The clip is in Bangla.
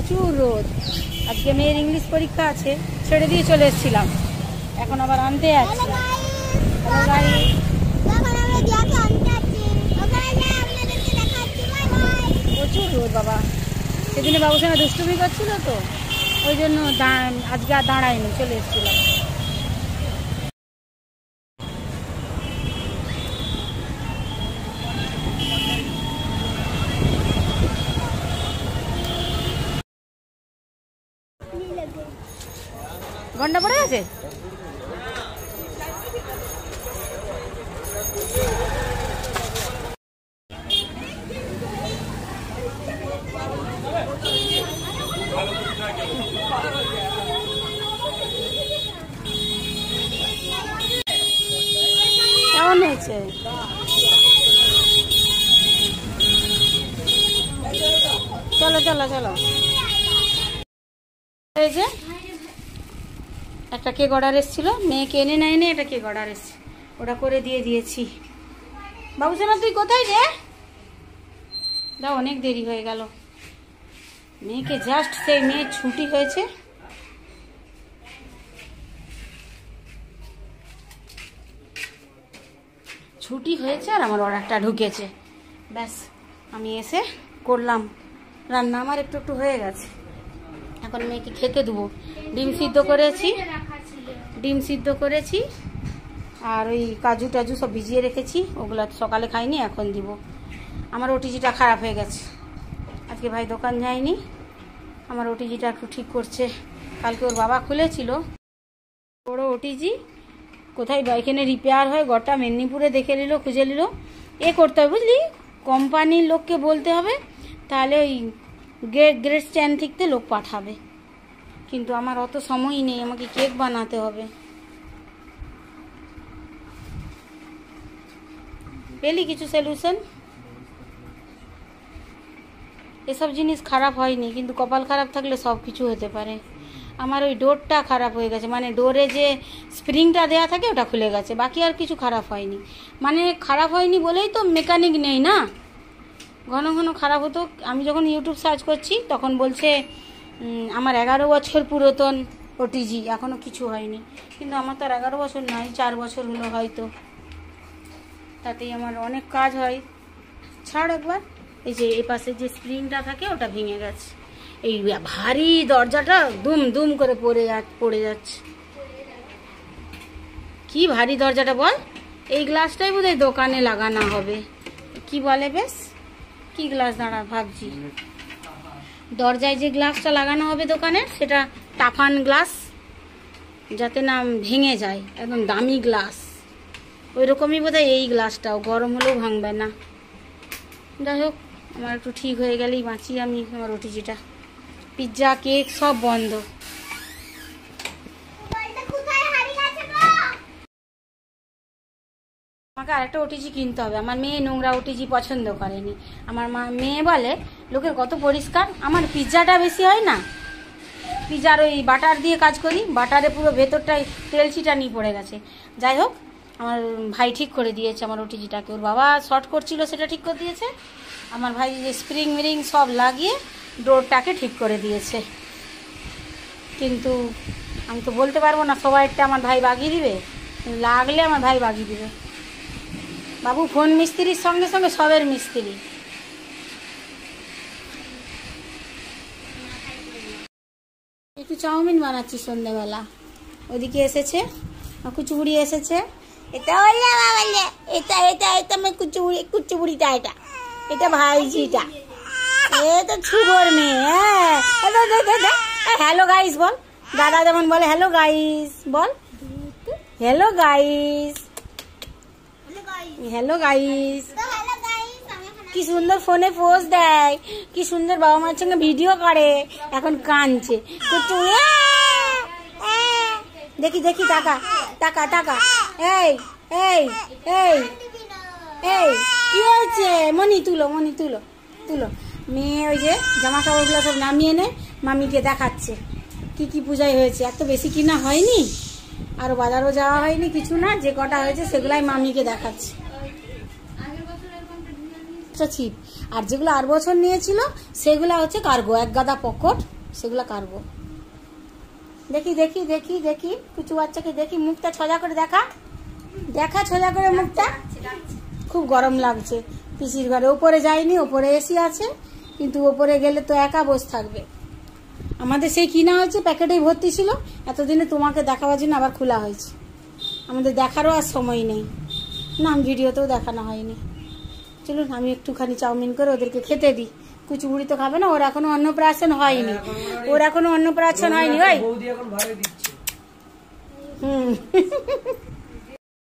প্রচুর রোদ। আজকে মেয়ের ইংলিশ পরীক্ষা আছে, ছেড়ে দিয়ে চলে এসেছিলাম, এখন আবার আনতে যাচ্ছি। প্রচুর রোদ বাবা, সেদিনে বাবুর সঙ্গে দুষ্টুমি করছিল তো, ওই জন্য আজকে আর দাঁড়ায়নি, চলে এসেছিলাম। ঘন্টা পড়ে গেছে। কেমন হয়েছে? চলো চলো চলো। এই যে একটা কেক অর্ডার এসেছিল, মেয়েকে এনে না এনে একটা কেক অর্ডার এসছে, ওটা করে দিয়ে দিয়েছি। বাবুসোনা তুই কোথায় রে? দাও, অনেক দেরি হয়ে গেল। মেয়েকে জাস্ট সেই মেয়ের ছুটি হয়েছে, আর আমার অর্ডারটা ঢুকেছে। ব্যাস আমি এসে করলাম রান্না, আমার একটু একটু হয়ে গেছে। এখন মেয়েকে খেতে দেবো। ডিম সিদ্ধ করেছি আর ওই কাজু টাজু সব ভিজিয়ে রেখেছি, ওগুলো সকালে খাইনি, এখন দিব। আমার ওটিজিটা খারাপ হয়ে গেছে, আজকে ভাই দোকান যায়নি, আমার ওটিজিটা একটু ঠিক করছে। কালকে ওর বাবা খুলেছিল, বড় ওটিজি, কোথায় এখানে রিপেয়ার হয়, গোটা মেদিনীপুরে দেখে নিল, খুঁজে নিল, করতে হবে বুঝলি, কোম্পানির লোককে বলতে হবে, তাহলে ওই গ্রেট স্ট্যান্ড থেকে লোক পাঠাবে। কিন্তু আমার অত সময়ই নেই, আমাকে কেক বানাতে হবে। পেলি কিছু সলিউশন? এসব জিনিস খারাপ হয়নি, কিন্তু কপাল খারাপ থাকলে সব কিছু হতে পারে। আমার ওই ডোরটা খারাপ হয়ে গেছে, মানে ডোরে যে স্প্রিংটা দেওয়া থাকে ওটা খুলে গেছে, বাকি আর কিছু খারাপ হয়নি। মানে খারাপ হয়নি বলেই তো মেকানিক নেই না, ঘন ঘন খারাপ হতো। আমি যখন ইউটিউব সার্চ করছি তখন বলছে আমার 11 বছর পুরাতন ওটিজি, এখনও কিছু হয়নি। কিন্তু আমার তো আর 11 বছর নয়, 4 বছর হলো হয়তো, তাতেই আমার অনেক কাজ হয়। ছাড় একবার, এই যে এই পাশে যে স্প্রিংটা থাকে ওটা ভেঙে গেছে, এই ভারী দরজাটা দুম দুম করে পড়ে যাচ্ছে। কি ভারী দরজাটা বল? এই গ্লাসটাই বোধহয় দোকানে লাগানো হবে, কি বলে বেশ, কি গ্লাস দাঁড়া ভাবছি। দরজায় যে গ্লাসটা লাগানো হবে দোকানের, সেটা টাফান গ্লাস, যাতে না ভেঙে যায়, একদম দামি গ্লাস, ওই রকমই বোধহয় এই গ্লাসটাও, গরম হলেও ভাঙবে না। যাই হোক, আমার একটু ঠিক হয়ে গেলেই বাঁচি আমি। আমার ওটিজিটা, পিৎজা কেক সব বন্ধ। আমাকে আরেকটা ওটিজি কিনতে হবে। আমার মেয়ে নোংরা ওটিজি পছন্দ করেনি। আমার মেয়ে বলে লোকের কত পরিষ্কার, আমার পিৎজাটা বেশি হয় না, পিৎজার ওই বাটার দিয়ে কাজ করি, বাটারে পুরো ভেতরটাই তেল ছিটানি পড়ে গেছে। যাই হোক, আমার ভাই ঠিক করে দিয়েছে আমার ওটিজিটাকে, ওর বাবা শর্ট করছিল সেটা ঠিক করে দিয়েছে, আমার ভাই যে স্প্রিং মিরিং সব লাগিয়ে ডোরটাকে ঠিক করে দিয়েছে। কিন্তু আমি তো বলতে পারবো না সবাইটা আমার ভাই বাগিয়ে দিবে, লাগলে আমার ভাই বাগিয়ে দিবে। বাবু ফোন মিস্ত্রির সঙ্গে সঙ্গে সবের মিস্ত্রি। একটু চাউমিন বানাচ্ছি সন্ধ্যাবেলা, ওদিকে এসেছে কুচুবুড়ি এসেছে, এটা বললে বললে এটা এটা এটা আমি কুচুবুড়িটা, এটা এটা ভাইজিটা, এ তো ছুবর মেয়ে। হ্যালো গাইস বল, দাদা যেমন বলে হ্যালো গাইস বল, হ্যালো গাইস, হ্যালো গাইস। কি সুন্দর ফোনে পোজ দেয়, কি সুন্দর বাবা মার সঙ্গে ভিডিও করে, এখন কাঁদছে। দেখি দেখি, টাকা টাকা টাকা, এই এই এই এই কি হয়েছে? মনি তুলো, মনি তুলো তুলো। মেয়ে ওই যে জামা কাপড়গুলো সব নামিয়ে এনে মামিকে দেখাচ্ছে কি কি পূজায় হয়েছে। এত বেশি কিনা হয়নি, আরো বাজারও যাওয়া হয়নি, কিছু না, যে কটা হয়েছে সেগুলাই মামিকে দেখাচ্ছে। ছিপ আর যেগুলো আর বছর নিয়েছিল সেগুলো হচ্ছে কার্গো, এক গাদা পকেট, সেগুলো কার্গো। দেখি দেখি দেখি দেখি কুচু বাচ্চাকে দেখি, মুখটা সোজা করে দেখা, দেখা সোজা করে মুখটা। খুব গরম লাগছে পিসির ঘরে, ওপরে যায়নি, ওপরে এসি আছে, কিন্তু ওপরে গেলে তো একা বসে থাকবে। আমাদের সেই কিনা হয়েছে, প্যাকেটেই ভর্তি ছিল, এতদিনে তোমাকে দেখাবার জন্য আবার খোলা হয়েছে। আমাদের দেখারও আর সময় নেই, না ভিডিওতেও দেখানো হয়নি। চলুন আমি একটুখানি চাউমিন করে ওদেরকে খেতে দিই। কুচু বুড়ি তো খাবে না, ওর এখনো অন্নপ্রাশন হয়নি, ওর এখনো অন্নপ্রাশন হয়নি। ওই হুম